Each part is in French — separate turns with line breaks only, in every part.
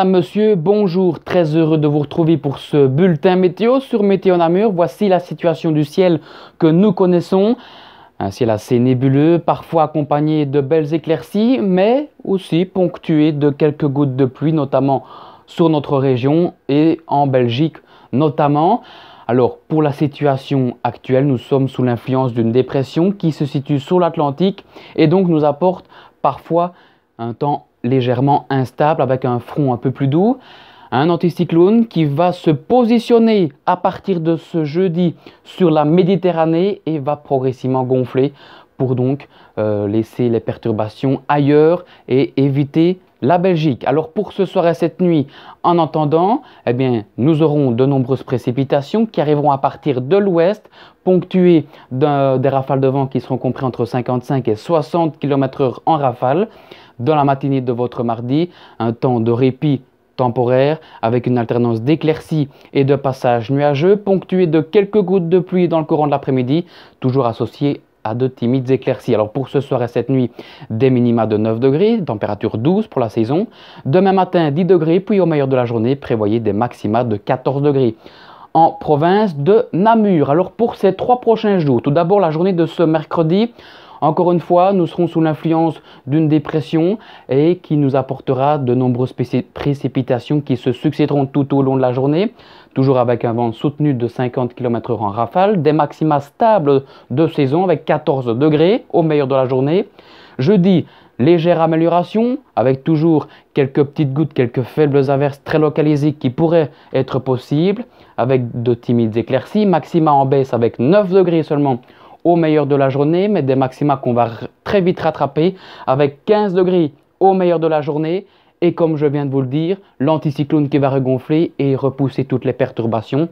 madame, monsieur, bonjour, très heureux de vous retrouver pour ce bulletin météo sur Météo Namur. Voici la situation du ciel que nous connaissons. Un ciel assez nébuleux, parfois accompagné de belles éclaircies, mais aussi ponctué de quelques gouttes de pluie, notamment sur notre région et en Belgique notamment. Alors, pour la situation actuelle, nous sommes sous l'influence d'une dépression qui se situe sur l'Atlantique et donc nous apporte parfois un temps légèrement instable avec un front un peu plus doux. Un anticyclone qui va se positionner à partir de ce jeudi sur la Méditerranée et va progressivement gonfler pour donc laisser les perturbations ailleurs et éviter la Belgique. Alors pour ce soir et cette nuit, en attendant, eh bien, nous aurons de nombreuses précipitations qui arriveront à partir de l'ouest, ponctuées des rafales de vent qui seront comprises entre 55 et 60 km/h en rafale. Dans la matinée de votre mardi, un temps de répit temporaire avec une alternance d'éclaircies et de passages nuageux, ponctué de quelques gouttes de pluie dans le courant de l'après-midi, toujours associées à de timides éclaircies. Alors pour ce soir et cette nuit, des minima de 9 degrés, température douce pour la saison. Demain matin, 10 degrés, puis au meilleur de la journée, prévoyez des maxima de 14 degrés. En province de Namur. Alors pour ces 3 prochains jours, tout d'abord la journée de ce mercredi, encore une fois, nous serons sous l'influence d'une dépression et qui nous apportera de nombreuses précipitations qui se succéderont tout au long de la journée, toujours avec un vent soutenu de 50 km/h en rafale, des maxima stables de saison avec 14 degrés au meilleur de la journée. Jeudi, légère amélioration avec toujours quelques petites gouttes, quelques faibles averses très localisées qui pourraient être possibles avec de timides éclaircies, maxima en baisse avec 9 degrés seulement au meilleur de la journée, mais des maxima qu'on va très vite rattraper avec 15 degrés au meilleur de la journée. Et comme je viens de vous le dire, l'anticyclone qui va regonfler et repousser toutes les perturbations.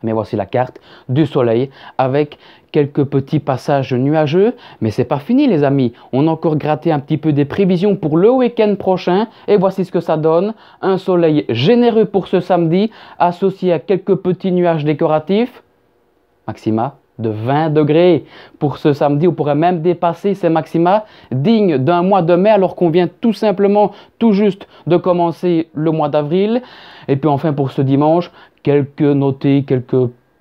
Mais voici la carte du soleil avec quelques petits passages nuageux. Mais c'est pas fini les amis, on a encore gratté un petit peu des prévisions pour le week-end prochain. Et voici ce que ça donne. Un soleil généreux pour ce samedi, associé à quelques petits nuages décoratifs. Maxima de 20 degrés pour ce samedi. On pourrait même dépasser ces maxima dignes d'un mois de mai alors qu'on vient tout simplement tout juste de commencer le mois d'avril. Et puis enfin pour ce dimanche, quelques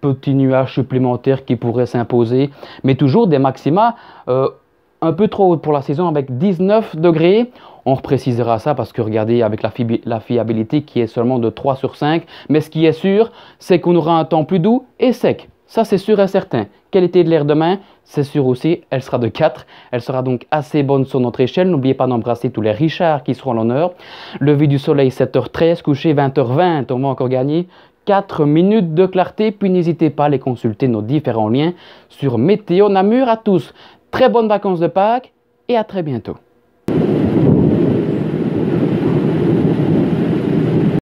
petits nuages supplémentaires qui pourraient s'imposer, mais toujours des maxima un peu trop hautes pour la saison avec 19 degrés. On reprécisera ça parce que regardez avec la fiabilité qui est seulement de 3 sur 5. Mais ce qui est sûr, c'est qu'on aura un temps plus doux et sec. Ça, c'est sûr et certain. Qualité de l'air demain, c'est sûr aussi, elle sera de 4. Elle sera donc assez bonne sur notre échelle. N'oubliez pas d'embrasser tous les Richards qui seront à l'honneur. Lever du soleil 7h13, coucher 20h20. On va encore gagner 4 minutes de clarté. Puis n'hésitez pas à aller consulter nos différents liens sur Météo Namur à tous. Très bonnes vacances de Pâques et à très bientôt.